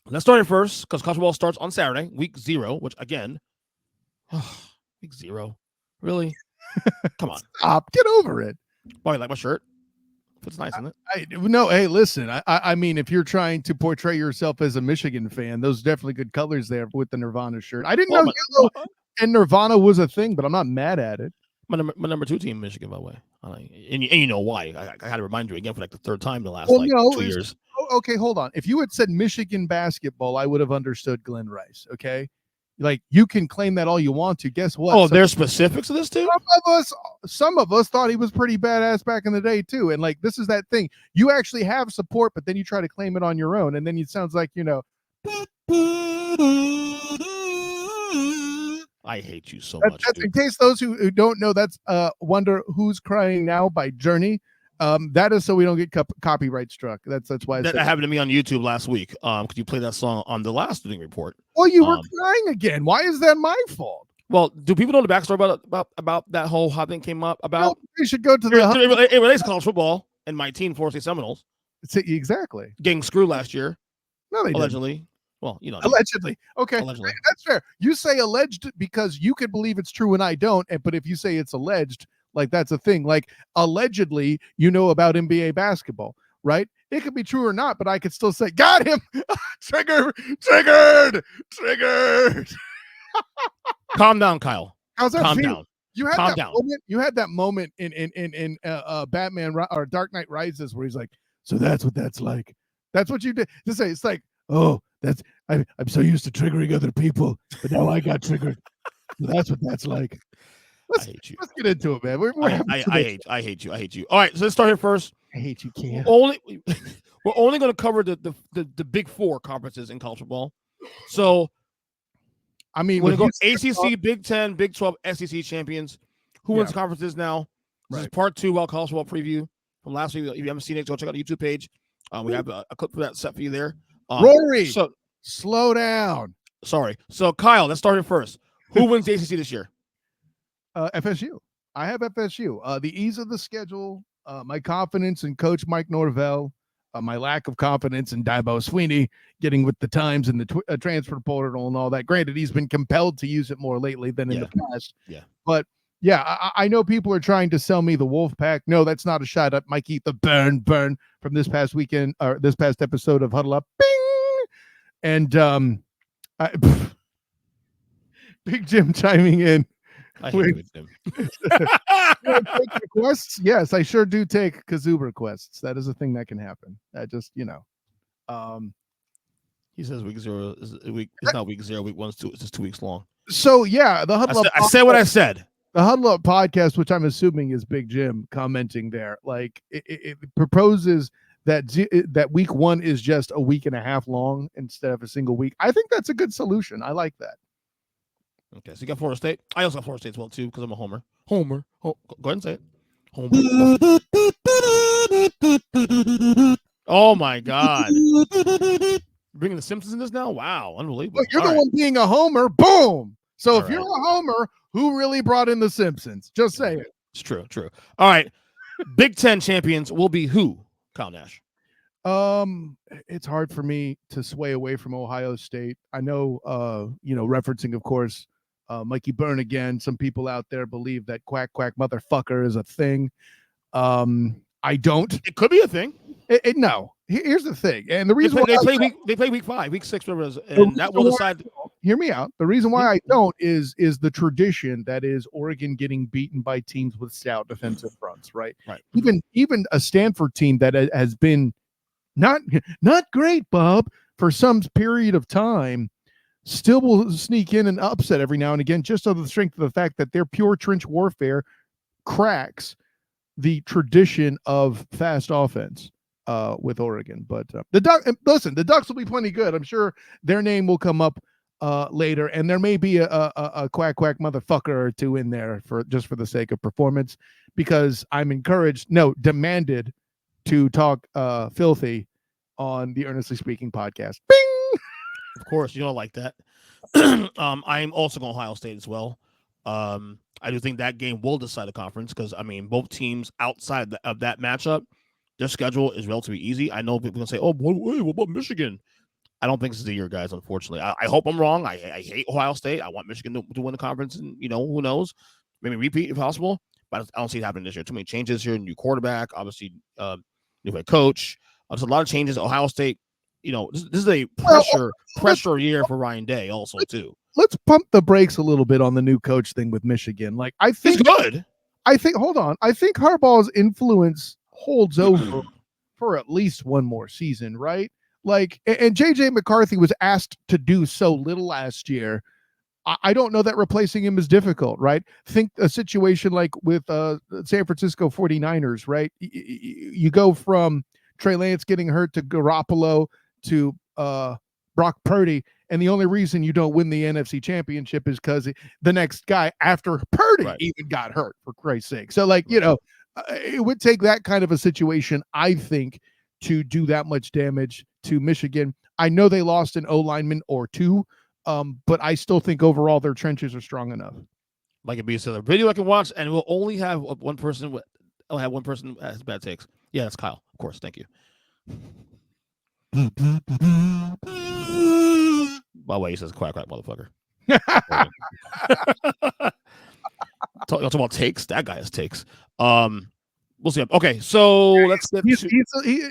Let's start it first because college football starts on Saturday, week 0, which again, week 0, really? Come on, Stop. Get over it. boy, like my shirt. It's nice, isn't it? No, hey, listen. I mean, if you're trying to portray yourself as a Michigan fan, those definitely good colors there with the Nirvana shirt. I didn't Oh know my, yellow and Nirvana was a thing, but I'm not mad at it. my number 2 team, Michigan, by the way. And you know why? I got to remind you again for like the third time the last Well, like no, 2 years. okay, hold on. If you had said Michigan basketball, I would have understood Glenn Rice. Okay, like you can claim that all you want to. Guess what? Oh, there's specifics of this too. Some of us thought he was pretty badass back in the day too. And like this is that thing. You actually have support, but then you try to claim it on your own, and then it sounds like I hate you so That, much. that's Dude. in case those who don't know. That's "Wonder Who's Crying Now" by Journey. That is so we don't get copyright struck. That's why that happened to me on YouTube last week. Could you play that song on the last Shooting Report? Well, you were crying again. Why is that my fault? Well, do people know the backstory about that whole how thing came up? About no, you should go to the. It relates to college football and my team, Florida State Seminoles. Exactly. Getting screwed last year. No, they allegedly. Didn't. Well, you know, allegedly. Okay, allegedly. That's fair. You say alleged because you could believe it's true and I don't. But if you say it's alleged, like that's a thing. Like allegedly, you know about NBA basketball, right? It could be true or not, but I could still say, got him. Triggered. Calm down, Kyle. How's that Calm feel? down. You had Calm that down. moment. You had that moment in Batman or Dark Knight Rises where he's like, "So that's what that's like." That's what you did. Just say it's like, "Oh, I'm so used to triggering other people, but now I got triggered. So that's what that's like." I hate you. Let's get into it, man. I hate you. All right, so let's start here first. I hate you, Cam. We're only going to cover the big 4 conferences in college football. So, I mean, we're going to go ACC, Big 10, Big 12, SEC champions. Who wins conferences now? This is part 2 of college football preview from last week. If you haven't seen it, go check out the YouTube page. We have a clip for that set for you there. Rory, slow down. Sorry. So, Kyle, let's start here first. Who wins the ACC this year? FSU. I have FSU. The ease of the schedule, my confidence in Coach Mike Norvell, my lack of confidence in Dabo Sweeney getting with the times and the transfer portal and all that. Granted, he's been compelled to use it more lately than in the past. Yeah. But yeah, I know people are trying to sell me the Wolf Pack. No, that's not a shot at Mikey the burn from this past weekend or this past episode of Huddle Up. Bing! And Big Jim chiming in. I hate him. Requests? Yes, I sure do take kazoo requests. That is a thing that can happen. That just, he says week 0 is a week. It's not week 0. Week 1 is it's just 2 weeks long. So yeah, the Huddle Up. I said what I said. The Huddle Up podcast, which I'm assuming is Big Jim commenting there, like it proposes that week 1 is just a week and a half long instead of a single week. I think that's a good solution. I like that. Okay, so you got Florida State. I also got Florida State as well, too, because I'm a homer. Go ahead and say it. Homer. Oh, my God. Bringing the Simpsons in this now? Wow, unbelievable. Look, you're the one being a homer. Boom. So if you're a homer, who really brought in the Simpsons? Just say it. It's true. All right. Big 10 champions will be who, Kyle Nash? It's hard for me to sway away from Ohio State. I know, referencing, of course, Mikey Byrne again. Some people out there believe that quack motherfucker is a thing. I don't. It could be a thing. No. Here's the thing, and the reason they play week 5, week 6, whatever, and that will decide. Hear me out. The reason why I don't is the tradition that is Oregon getting beaten by teams with stout defensive fronts, right? Right. Even a Stanford team that has been not great, Bob, for some period of time, still will sneak in and upset every now and again, just on the strength of the fact that their pure trench warfare cracks the tradition of fast offense with Oregon. But the Ducks will be plenty good. I'm sure their name will come up later, and there may be a quack motherfucker or two in there for the sake of performance, because I'm demanded to talk filthy on the Earnestly Speaking podcast. Bing! Of course, you don't like that. I'm also going Ohio State as well. I do think that game will decide the conference because, both teams outside of that matchup, their schedule is relatively easy. I know people are going to say, oh, what about Michigan? I don't think this is the year, guys. Unfortunately, I hope I'm wrong. I hate Ohio State. I want Michigan to win the conference, and who knows, maybe repeat if possible. But I don't see it happening this year. Too many changes here. New quarterback, obviously, new head coach. There's a lot of changes. Ohio State. This is a pressure year for Ryan Day, also too. Let's pump the brakes a little bit on the new coach thing with Michigan. Like, I think he's good. Hold on. I think Harbaugh's influence holds over for at least one more season, right? Like, and JJ McCarthy was asked to do so little last year. I don't know that replacing him is difficult, right? Think a situation like with San Francisco 49ers, right? You go from Trey Lance getting hurt to Garoppolo to Brock Purdy, and the only reason you don't win the NFC Championship is because the next guy after Purdy even got hurt, for Christ's sake. So, like, it would take that kind of a situation, I think, to do that much damage to Michigan. I know they lost an O-lineman or two, but I still think overall their trenches are strong enough. Like it be a video I can watch, and we'll only have one person. I'll have one person has bad takes. Yeah, that's Kyle. Of course, thank you. By the way, he says quack quack, motherfucker. Talk about takes. That guy has takes. We'll see. Okay, so let's get.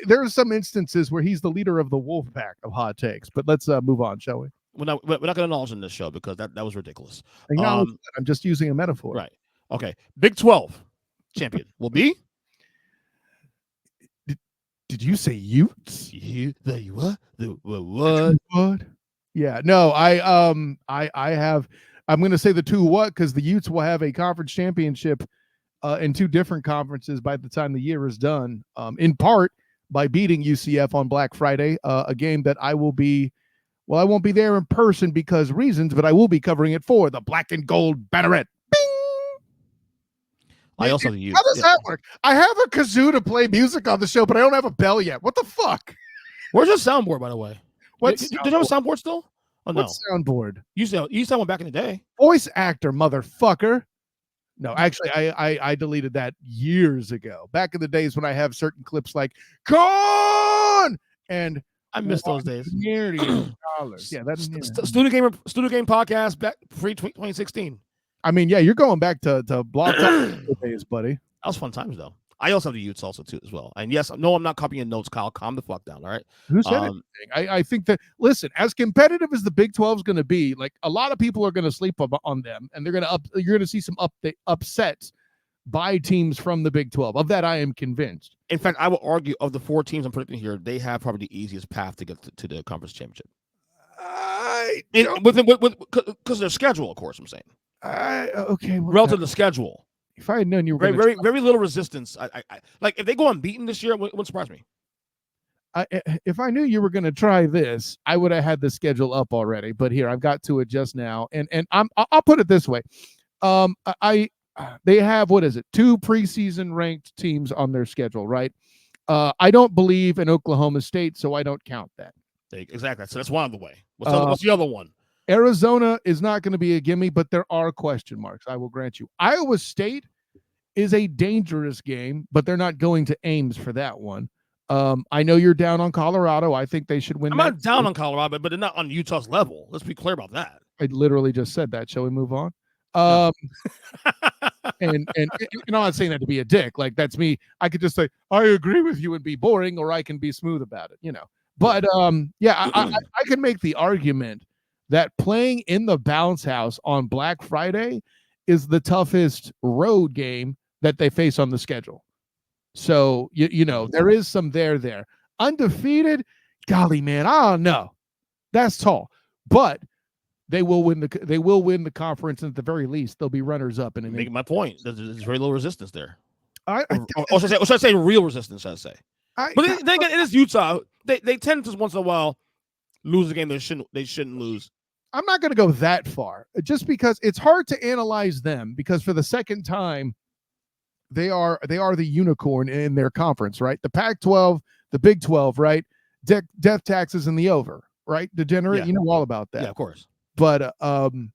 There's some instances where he's the leader of the wolf pack of hot takes, but let's move on, shall we? We're not going to acknowledge in this show because that was ridiculous. I'm just using a metaphor. Right. Okay. Big 12 champion will be. Did you say Utes? The what? What? Yeah. No. I have. I'm going to say the two what because the Utes will have a conference championship in two different conferences by the time the year is done. In part by beating UCF on Black Friday, a game that I will be. Well, I won't be there in person because reasons, but I will be covering it for the Black and Gold Banneret. Bing! I also use. How does that work? I have a kazoo to play music on the show, but I don't have a bell yet. What the fuck? Where's your soundboard, by the way? Did you have a soundboard still? Oh, no. What soundboard? You used to have one back in the day. Voice actor, motherfucker. No, actually, I deleted that years ago. Back in the days when I have certain clips like "Con" and. I miss those days. Yeah, that's student game podcast back pre-2016. I mean, yeah, you're going back to blog days, buddy. That was fun times though. I also have the Utes also too as well. And yes, no, I'm not copying notes, Kyle. Calm the fuck down, all right? Who said anything? I think that listen, as competitive as the Big 12 is going to be, like a lot of people are going to sleep on them, and you're going to see some upsets by teams from the Big 12. Of that, I am convinced. In fact, I will argue of the four teams I'm predicting here, they have probably the easiest path to get to the conference championship. Because their schedule, of course, I'm saying. Okay. Well, relative to the schedule. If I had known you were very little resistance. I like if they go unbeaten this year, it wouldn't surprise me. If I knew you were going to try this, I would have had the schedule up already. But here, I've got to adjust now, and I'll put it this way. They have, what is it, 2 preseason ranked teams on their schedule, right? I don't believe in Oklahoma State, so I don't count that. Exactly. So that's one of the way. What's the other one? Arizona is not going to be a gimme, but there are question marks. I will grant you. Iowa State is a dangerous game, but they're not going to Ames for that one. I know you're down on Colorado. I think they should win. I'm not down on Colorado, but they're not on Utah's level. Let's be clear about that. I literally just said that. Shall we move on? And I'm not saying that to be a dick. Like, that's me. I could just say I agree with you and be boring, or I can be smooth about it, But I can make the argument that playing in the bounce house on Black Friday is the toughest road game that they face on the schedule. So there is some there. Undefeated, golly man, I don't know. That's tall, but they will win the conference, and at the very least, they'll be runners up. And making my point, there's very little resistance there. Or should I say real resistance? I'd say. But then again, it is Utah. They tend to once in a while lose a game they shouldn't lose. I'm not going to go that far, just because it's hard to analyze them, because for the second time, they are the unicorn in their conference, right? The Pac-12, the Big 12, right? Death taxes in the over, right? Degenerate, yeah. You know all about that. Yeah, of course. But the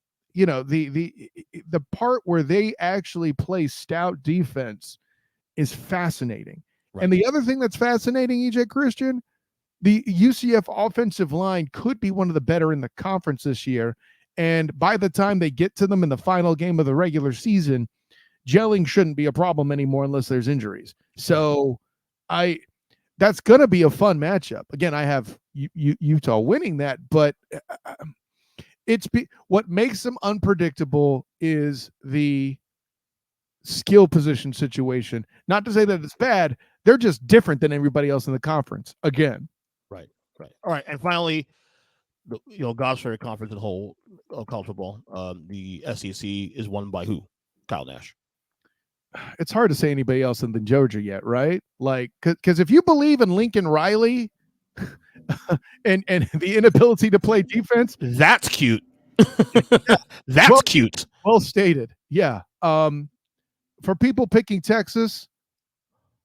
part where they actually play stout defense is fascinating. Right. And the other thing that's fascinating, EJ Christian, the UCF offensive line could be one of the better in the conference this year. And by the time they get to them in the final game of the regular season, gelling shouldn't be a problem anymore unless there's injuries. So that's going to be a fun matchup. Again, I have Utah winning that, but what makes them unpredictable is the skill position situation. Not to say that it's bad. They're just different than everybody else in the conference. Again. Right. All right. And finally, God's favorite conference in the whole college football, the SEC is won by who? Kyle Nash. It's hard to say anybody else than Georgia yet, right? Like, because if you believe in Lincoln Riley and the inability to play defense, that's cute. That's cute. Well stated. Yeah. For people picking Texas,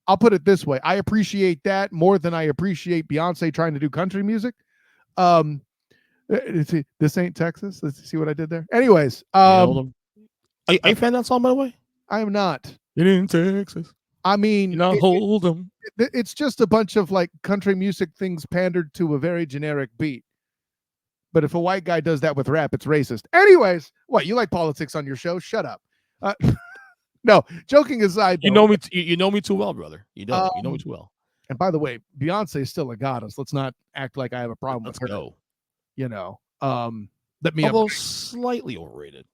I'll put it this way: I appreciate that more than I appreciate Beyonce trying to do country music. This ain't Texas. Let's see what I did there. Anyways, are you a fan of that song, by the way? I am not. It in Texas. I mean, hold them. It's just a bunch of like country music things pandered to a very generic beat. But if a white guy does that with rap, it's racist. Anyways, what, you like politics on your show? Shut up. No, joking aside, though, you know me too well, brother. You know me too well. And by the way, Beyonce is still a goddess. Let's not act like I have a problem with her. Go. Let me. Although slightly overrated.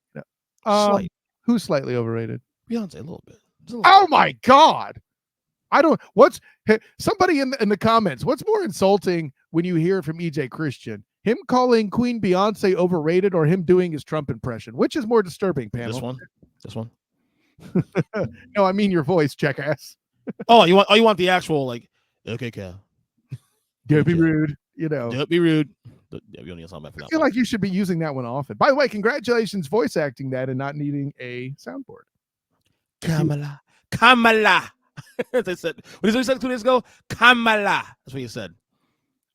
Who's slightly overrated? Beyonce, a little bit. Oh my God! Somebody in the comments? What's more insulting when you hear from EJ Christian? Him calling Queen Beyonce overrated, or him doing his Trump impression? Which is more disturbing, panel? This one. No, I mean your voice, jackass. you want the actual, like, okay, Cal. Don't be rude. Don't be rude. I feel like you should be using that one often. By the way, congratulations voice acting that and not needing a soundboard. Kamala. They said, what did he say 2 days ago? Kamala. That's what he said.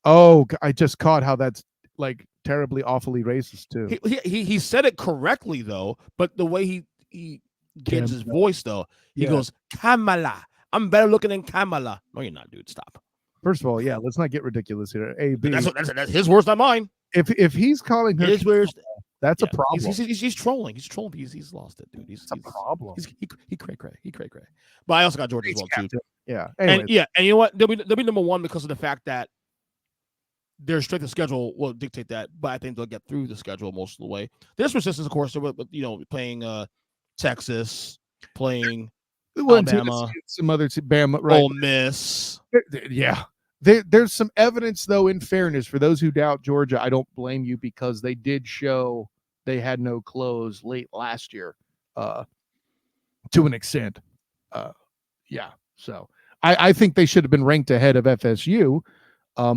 Oh, I just caught how that's like terribly, awfully racist too. He said it correctly though, but the way he gets his voice though, he goes, Kamala. I'm better looking than Kamala. No, you're not, dude. Stop. First of all, yeah, let's not get ridiculous here. That's his words, not mine. If he's calling her his words, that's a problem. He's trolling. He's trolling because he's lost it, dude. He's a problem. He cray. But I also got Georgia as well too. Yeah. And you know what? They'll be number one because of the fact that their strength of schedule will dictate that. But I think they'll get through the schedule most of the way. There's persistence, of course. With playing Texas, playing Alabama, some other Bama, right? Ole Miss. Yeah. There's some evidence, though, in fairness, for those who doubt Georgia. I don't blame you because they did show they had no clothes late last year to an extent. So I think they should have been ranked ahead of FSU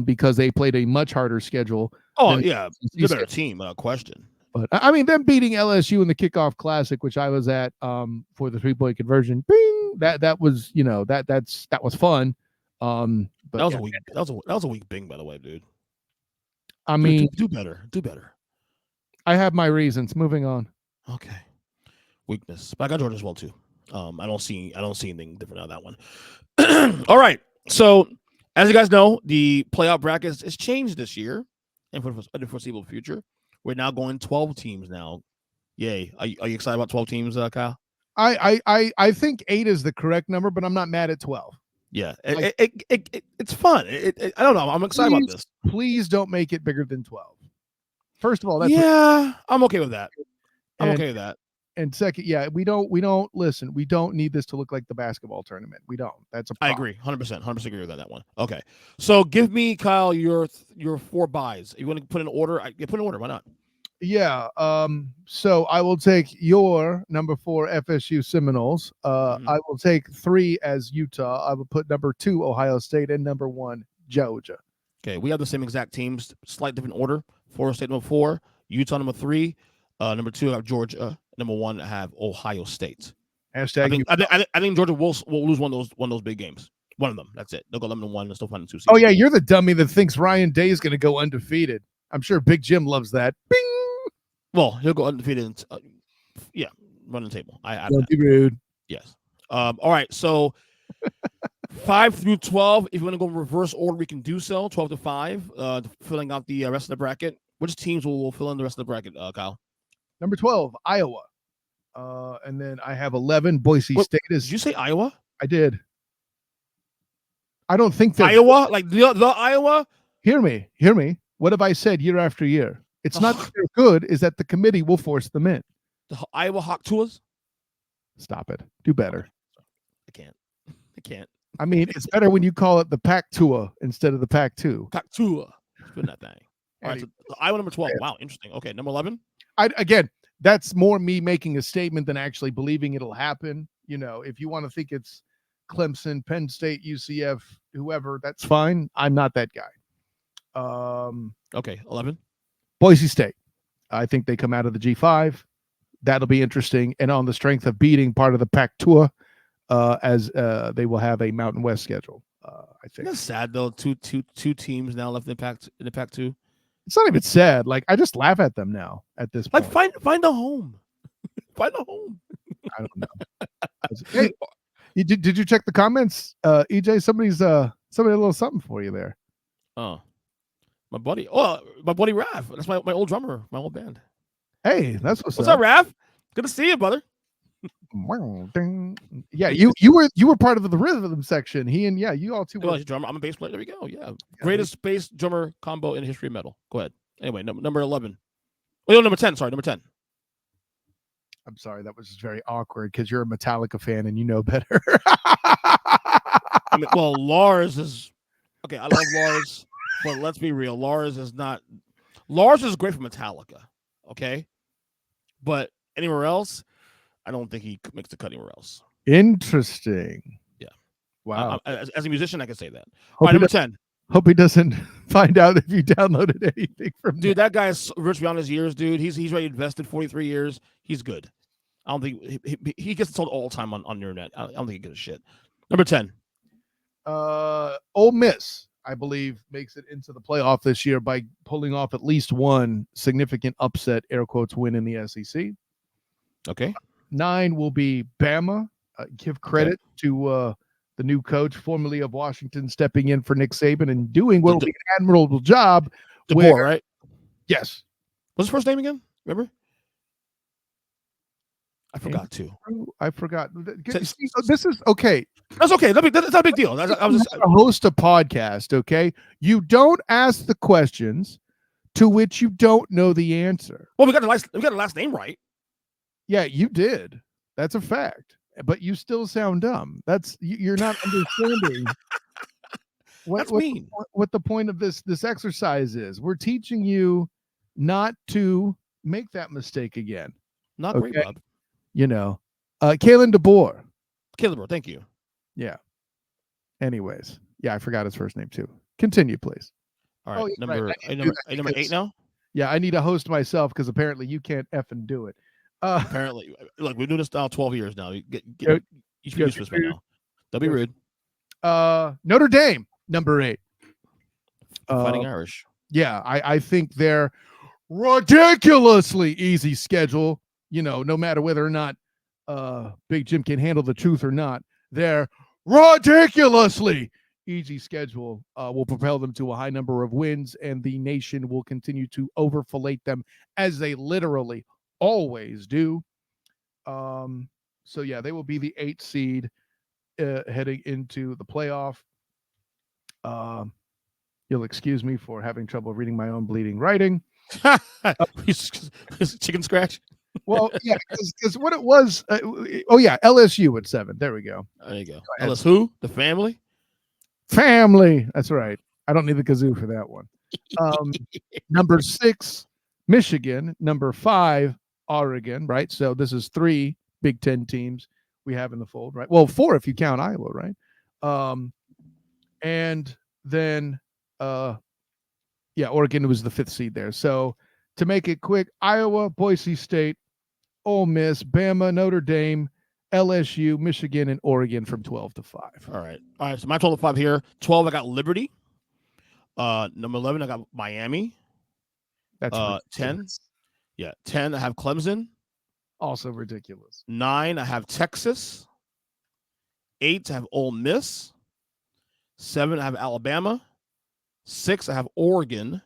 because they played a much harder schedule. Oh, yeah. They're a better team, without question. But I mean, them beating LSU in the kickoff classic, which I was at for the 3-point conversion, bing, that was, that was fun. But that was a weak bing, by the way, dude. I mean, do better. I have my reasons. Moving on. Okay. Weakness, but I got Georgia as well too. I don't see anything different out of that one. All right. So, as you guys know, the playoff bracket has changed this year, and for the foreseeable future, we're now going 12 teams now. Yay! Are you excited about 12 teams, Kyle? I think 8 is the correct number, but I'm not mad at 12. Yeah, it's fun. I don't know. I'm excited about this. Please don't make it bigger than 12. First of all, I'm okay with that. Okay with that. And second, we don't listen. We don't need this to look like the basketball tournament. We don't. That's a problem. I agree. 100% agree with that one. Okay. So give me, Kyle, your 4 buys. You want to put in order? Put in order. Why not? Yeah. So I will take your number 4 FSU Seminoles. I will take 3 as Utah. I will put number 2 Ohio State and number 1 Georgia. Okay. We have the same exact teams, slight different order. Florida State number 4, Utah number 3, number 2 I have Georgia. Number 1, I have Ohio State. Hashtag. I think Georgia will lose one of those big games. One of them. That's it. They'll go 11-1 and still find 2 seeds. Oh yeah, you're the dummy that thinks Ryan Day is going to go undefeated. I'm sure Big Jim loves that. Bing. Well, he'll go undefeated. Run the table. Don't be rude. Yes. All right. So 5 through 12. If you want to go in reverse order, we can do so. 12 to 5. Filling out the rest of the bracket. Which teams will fill in the rest of the bracket, Kyle? Number 12, Iowa. And then I have 11. Boise State is. Did you say Iowa? I did. I don't think that Iowa, like the Iowa. Hear me. What have I said year after year? It's not that they're good, is that the committee will force them in. The Iowa Hawk Tours. Stop it. Do better. Okay. I can't. I mean, it's better when you call it the Pac Tour instead of the Pac 2. Pac Tour. Spin that thing. All right. So Iowa number 12. Wow, interesting. Okay, number 11. Again, that's more me making a statement than actually believing it'll happen. You know, if you want to think it's Clemson, Penn State, UCF, whoever, that's fine. I'm not that guy. Okay, 11. Boise State. I think they come out of the G5. That'll be interesting. And on the strength of beating part of the Pac Tour, as they will have a Mountain West schedule. I think that's sad though. Two teams now left in the Pac 2. It's not even sad. Like, I just laugh at them now at this point. Like, find a home. Find a home. I don't know. Hey, did you check the comments? EJ, somebody's somebody a little something for you there. Oh, my buddy. Oh, my buddy Raph. That's my old drummer, my old band. Hey, that's what's up, Raph? Good to see you, brother. Yeah, you were part of the rhythm section. He and you all two. Well, drummer. I'm a bass player. There we go. Yeah, greatest bass drummer combo in the history of metal. Go ahead. Anyway, number 11. Oh, no, number 10. Sorry, number 10. I'm sorry, that was just very awkward because you're a Metallica fan and you know better. I mean, well, Lars is okay. I love Lars, but let's be real. Lars is not. Lars is great for Metallica, okay, but anywhere else, I don't think he makes the cut anywhere else. Interesting. Yeah. Wow. As a musician, I can say that. All right, number 10. Hope he doesn't find out if you downloaded anything from. Dude, that guy is rich beyond his years, dude. He's already invested 43 years. He's good. I don't think he gets told all the time on the internet. I don't think he gives a shit. Number 10. Ole Miss, I believe, makes it into the playoff this year by pulling off at least one significant upset, air quotes, win in the SEC. Okay. 9 will be Bama. Give credit to the new coach, formerly of Washington, stepping in for Nick Saban and doing what will be an admirable job. DeBoer, right? Yes. What's his first name again? Remember? I forgot too. I forgot. This is okay. That's okay. That's not a big deal. I was just a host a podcast. Okay, you don't ask the questions to which you don't know the answer. Well, we got the last name right. Yeah, you did. That's a fact. But you still sound dumb. You're not understanding. What the point of this exercise is. We're teaching you not to make that mistake again. Not great, Bob. You know, Kalen DeBoer. Thank you. Yeah. Anyways, I forgot his first name too. Continue, please. All right, number 8 now. Yeah, I need to host myself because apparently you can't effing do it. Apparently, look, we've been doing this now 12 years now. You should be used to this by now. Don't be rude. Notre Dame, number 8. Fighting Irish. Yeah, I think they're ridiculously easy schedule. You know, no matter whether or not Big Jim can handle the truth or not, their ridiculously easy schedule will propel them to a high number of wins, and the nation will continue to overfillate them as they literally always do. So yeah, they will be the 8th seed heading into the playoff. You'll excuse me for having trouble reading my own bleeding writing. Chicken scratch. Well, yeah, because what it was. LSU at 7. There we go. There you go. LSU, who? The family. Family. That's right. I don't need the kazoo for that one. Number 6, Michigan. Number 5, Oregon. Right. So this is 3 Big Ten teams we have in the fold. Right. Well, 4 if you count Iowa. Right. And then, Oregon was the 5th seed there. So to make it quick, Iowa, Boise State, Ole Miss, Bama, Notre Dame, LSU, Michigan, and Oregon from 12 to 5. All right. So my 12 to 5 here. 12, I got Liberty. Number 11, I got Miami. That's 10. Yeah, 10, I have Clemson. Also ridiculous. 9, I have Texas. 8, I have Ole Miss. 7, I have Alabama. 6, I have Oregon.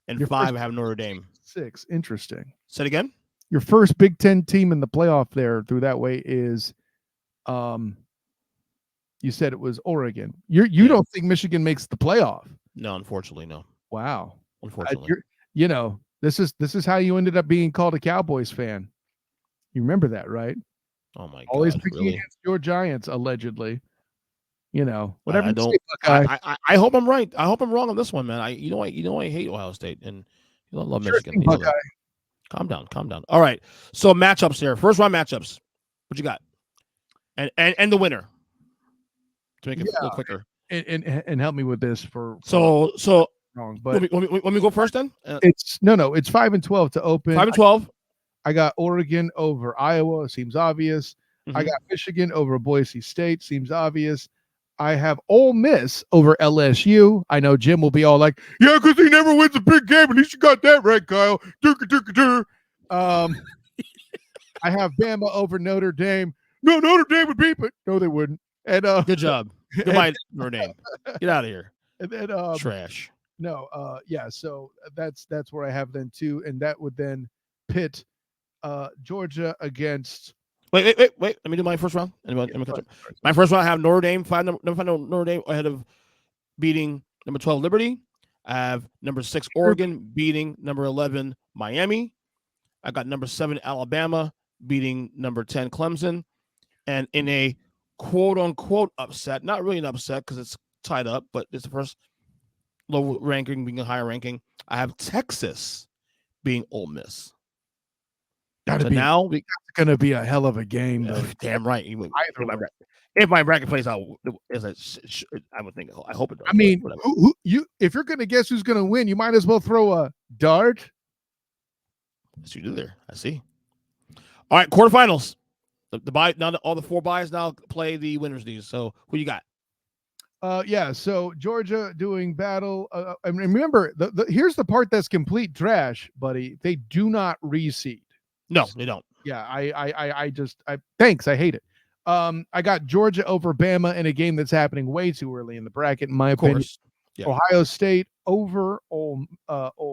And Your 5, first I have Notre Dame. 6. Interesting. Say it again. Your first Big Ten team in the playoff there through that way is, you said it was Oregon. You don't think Michigan makes the playoff? No, unfortunately, no. Wow. Unfortunately. This is how you ended up being called a Cowboys fan. You remember that, right? Oh my Always God, picking really? against your Giants, allegedly. Whatever I you don't. say, Buckeye. I hope I'm right. I hope I'm wrong on this one, man. I hate Ohio State and love Sure Michigan. thing, You know Buckeye. that. Calm down, calm down. All right. So matchups here. First round matchups. What you got? And the winner. To make it a little quicker. And help me with this for So wrong, but let me go first then. it's 5-12 to open. 5-12. I got Oregon over Iowa. Seems obvious. I got Michigan over Boise State. Seems obvious. I have Ole Miss over LSU. I know Jim will be all like, yeah, because he never wins a big game. At least you got that right, Kyle. I have Bama over Notre Dame. No, Notre Dame would beat it. No, they wouldn't. And Good job. Goodbye, Notre Dame. Get out of here. And then trash. No, yeah. So that's where I have then too, and that would then pit Georgia against. Wait. Let me do my first round. My first round, I have Notre Dame, number 5 Notre Dame ahead of beating number 12 Liberty. I have number 6 Oregon beating number 11 Miami. I got number 7 Alabama beating number 10 Clemson. And in a quote unquote upset, not really an upset because it's tied up, but it's the first low ranking being a higher ranking. I have Texas being Ole Miss. It's going to be a hell of a game, though. Damn right. If my bracket plays out as I would think, I hope it does. I mean, if you're going to guess who's going to win, you might as well throw a dart. Yes, you do there. I see. All right, quarterfinals. The bye now. All the 4 byes now play the winners these. So who you got? Yeah. So Georgia doing battle. And remember, here's the part that's complete trash, buddy. They do not reseed. No, they don't. Yeah, I thanks. I hate it. I got Georgia over Bama in a game that's happening way too early in the bracket, in my opinion. Yeah. Ohio State over Ole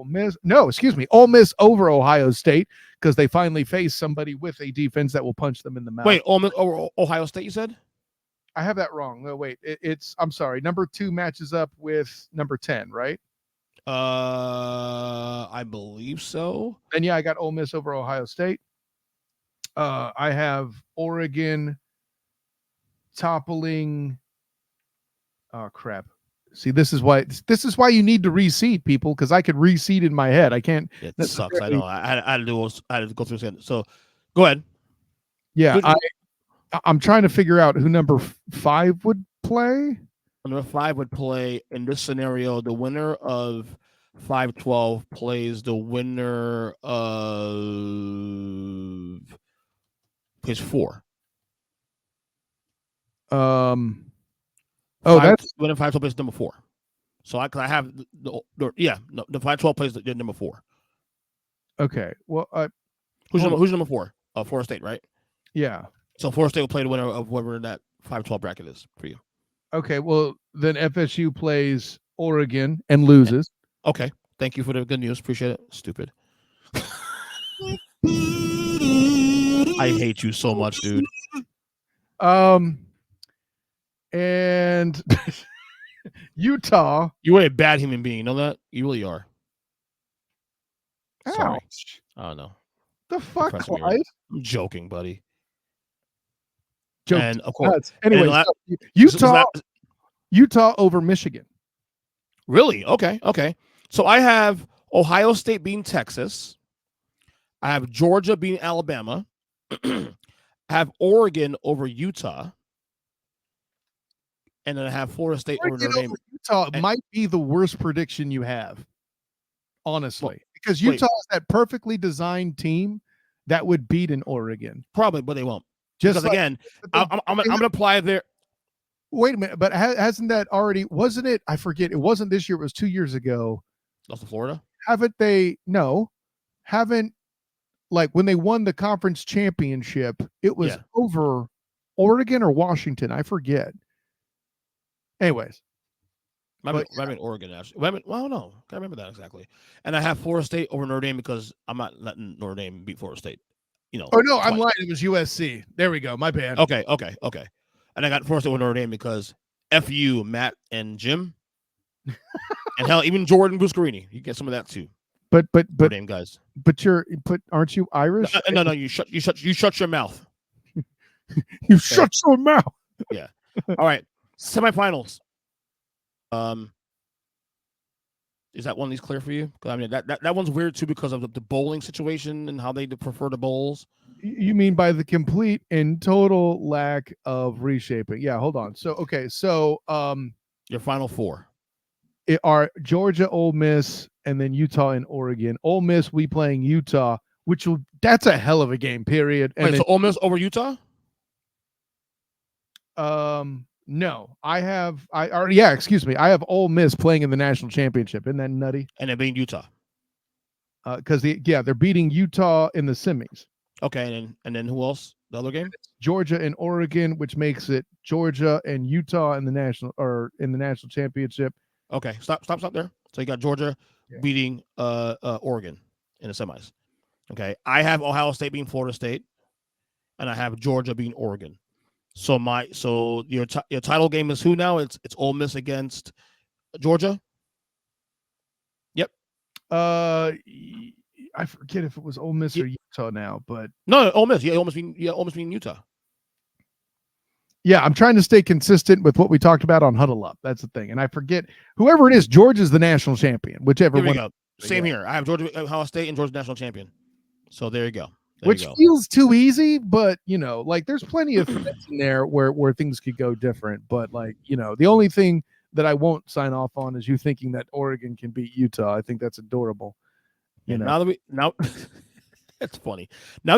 Miss. No, excuse me, Ole Miss over Ohio State because they finally face somebody with a defense that will punch them in the mouth. Wait, Ole Miss over Ohio State? You said? I have that wrong. No, wait. I'm sorry. Number 2 matches up with number 10, right? I believe so. And yeah, I got Ole Miss over Ohio State. I have Oregon toppling. Oh crap! See, this is why you need to reseed, people, because I could reseed in my head. I can't. It sucks. I know. I had to go through this. So, go ahead. Yeah, I'm trying to figure out who number 5 would play. Number 5 would play in this scenario. The winner of 5-12 plays the winner of plays 4. That's winner 5-12 plays number 4. So I have the 5-12 plays the number 4. Okay. Well, who's number 4? Florida State, right? Yeah. So Florida State will play the winner of whatever that 5-12 bracket is for you. Okay, well, then FSU plays Oregon and loses. Okay, thank you for the good news. Appreciate it. Stupid. I hate you so much, dude. And Utah. You are a bad human being. You know that? You really are. Ouch. Sorry. I don't know. The fuck, Clyde? I'm joking, buddy. Joke. And of course, anyway, Utah over Michigan. Really? Okay. So I have Ohio State beating Texas. I have Georgia beating Alabama. I have Oregon over Utah. And then I have Florida State over Notre Dame. Utah might be the worst prediction you have, honestly, because Utah is that perfectly designed team that would beat an Oregon. Probably, but they won't. Because again, I'm going to apply their. Wait a minute, but hasn't that already? Wasn't it? I forget. It wasn't this year. It was 2 years ago. Lost to Florida. Haven't they? No, haven't. Like when they won the conference championship, it was over Oregon or Washington. I forget. Anyways, Might be Oregon actually. Well, no, can't remember that exactly. And I have Florida State over Notre Dame because I'm not letting Notre Dame beat Florida State. Oh no, I'm twice. lying. It was USC. There we go. My bad. Okay. And I got Florida State over Notre Dame because FU, Matt and Jim, and hell, even Jordan Buscarini. You get some of that too. But Notre Dame guys. Aren't you Irish? No. You shut your mouth. You shut your mouth. Yeah. All right. Semifinals. Is that one of these clear for you? I mean, that one's weird too because of the bowling situation and how they prefer the bowls. You mean by the complete and total lack of reshaping? Yeah. Hold on. So Your final four it are Georgia, Ole Miss, and then Utah and Oregon. Ole Miss, we playing Utah, that's a hell of a game. Period. And Wait, so Ole Miss over Utah? No, excuse me. I have Ole Miss playing in the national championship. Isn't that nutty? And they're beating Utah. Because they're beating Utah in the semis. Okay, and then who else? The other game? Georgia and Oregon, which makes it Georgia and Utah in the national championship. Okay, stop there. So you got Georgia beating Oregon in the semis. Okay, I have Ohio State beating Florida State, and I have Georgia beating Oregon. So your title game is who now? It's Ole Miss against Georgia. Yep. I forget if it was Ole Miss or Utah now, but no, Ole Miss. Yeah, Ole Miss beating Utah. Yeah, I'm trying to stay consistent with what we talked about on Huddle Up. That's the thing, and I forget whoever it is. Georgia's the national champion. Whichever Here we one. Go. Same here. I have Georgia, Ohio State, and Georgia national champion. So there you go. Which feels too easy, but there's plenty of threats in there where things could go different. But the only thing that I won't sign off on is you thinking that Oregon can beat Utah. I think that's adorable. Now that's funny. Now